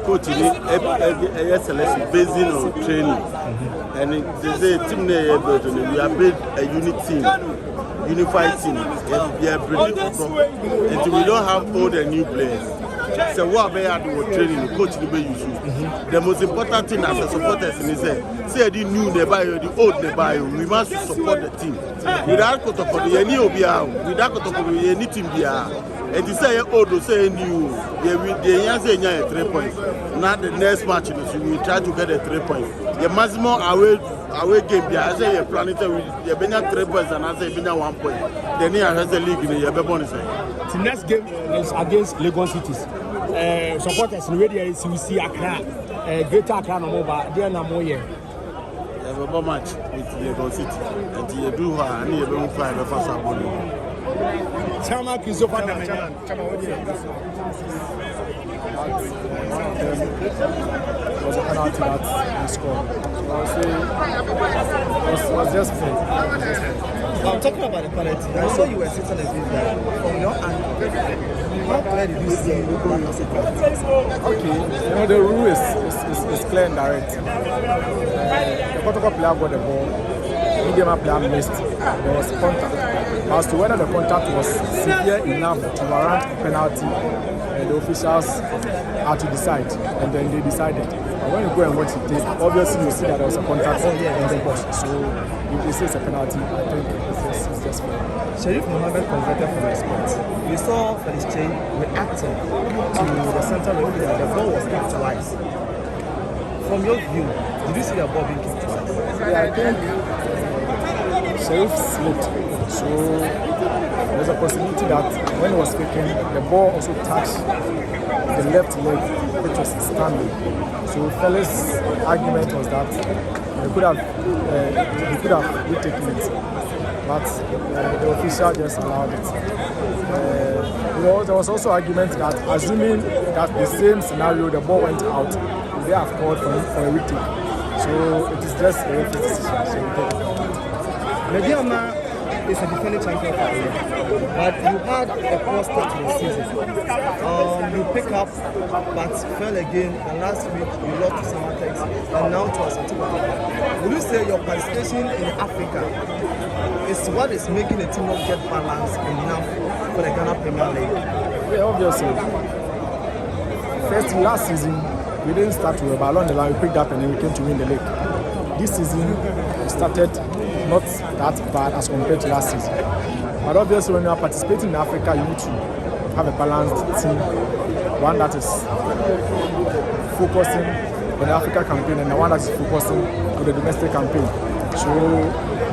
coach a selection based on training. And there's a team there, we have built a unit team, unified team. We are and we don't have old and new players. So what we are doing training, the coach the way you should. The most important thing as a supporter is say the new nearby, the old nearby. We must support the team. Without Kotoko, without Kotoko, any team here. And to say old, say new. The answer is 3 points. Now the next match, we try to get a 3 points. The maximum away game, I say you're planning to you been 3 points and I say you been 1 point. Then you have the league in the bonus. The next game is against Lagos Cities. Supporters in radio is see Accra, Greater Accra no more, they are no more here. Have a bad match with Lagos City, and you do her and you don't find the first one. Chama Christopher Chama was a penalty that he scored. So I'll say it was just fair. I'm talking about the penalty. I saw you were sitting a bit there. From your angle, how clear did you see it? Okay, the rule is clear and direct. The Kotoko player got the ball, Medeama player missed. There was contact. As to whether the contact was severe enough to warrant a penalty, the officials had to decide, and then they decided. But when you go and watch it, obviously you see that there was a contact in the box. So if they say it's a penalty, I think it's just fair. Sharif Mohammed converted from the spot. We saw Felix Chain reacting to the center referee that the ball was capitalized. From your view, did you see the ball being capitalized? Yeah, I think Sharif slipped. So there's a possibility that when he was kicking, the ball also touched the left leg, which was standing. So Felix's argument was that he could have retaken it, but the official just allowed it. There was also argument that assuming that the same scenario, the ball went out, they have called for a retake. So it is just a referee's decision. So Medeama is a defending champion for you, but you had a poor start to the season. You pick up, but fell again, and last week you lost to Samatex, and now to Asante. Would you say your participation in Africa is what is making the team not get balanced enough for the Ghana Premier League? Yeah, obviously. First, last season, we didn't start well, but along the line we picked up and then we came to win the league. This season, we started not that bad as compared to last season. But obviously when you are participating in Africa, you need to have a balanced team, one that is focusing on the Africa campaign and the one that is focusing on the domestic campaign. So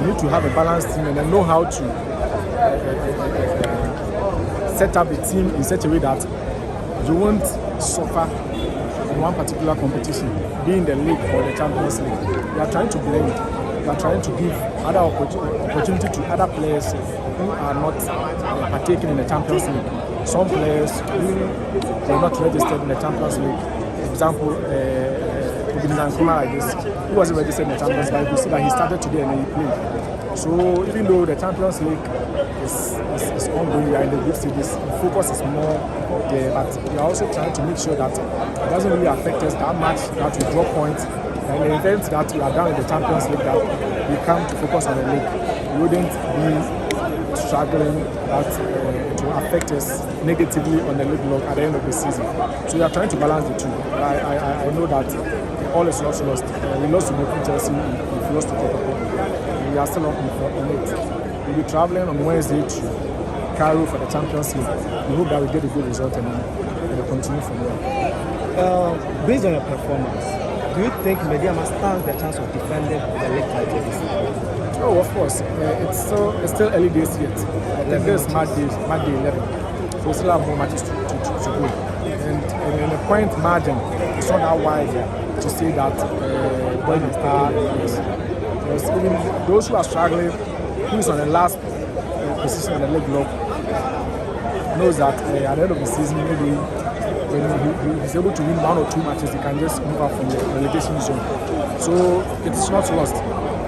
you need to have a balanced team and then know how to set up the team in such a way that you won't suffer in one particular competition, be in the league or the Champions League. We are trying to blend. We are trying to give other opportunity to other players who are not partaking in the Champions League. Some players who are not registered in the Champions League, for example, like this, who wasn't registered in the Champions League, you see that he started today and he played. So even though the Champions League is ongoing, we are in the group stages, the focus is more there, but we are also trying to make sure that it doesn't really affect us that much, that we drop points. And in the event that we are down in the Champions League, that we come to focus on the league, we wouldn't be struggling that to affect us negatively on the league log at the end of the season. So we are trying to balance the two. I know that all is not lost. We lost to Chelsea, we lost to Kotoko. We are still on it. We'll be traveling on Wednesday to Cairo for the Champions League. We hope that we get a good result and we'll continue from there. Based on your performance, do you think Medeama stands the chance of defending the league title this year? Oh, of course. It's still early days yet. I think this is Monday 11. So we still have more matches to go. And in the point margin, it's not that wide to say that when we start, because even those who are struggling, who is on the last position in the league log, knows that at the end of the season, maybe when he's able to win 1 or 2 matches, he can just move up from the relegation zone. So it is not lost.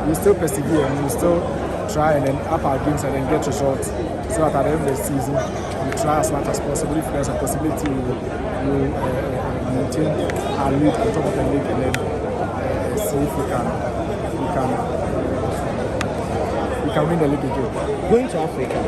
We still persevere and we still try and then up our games and then get results so that at the end of the season We try as much as possible. If there's a possibility, we maintain our lead on top of the league and then see if we can win the league again. Going to Africa,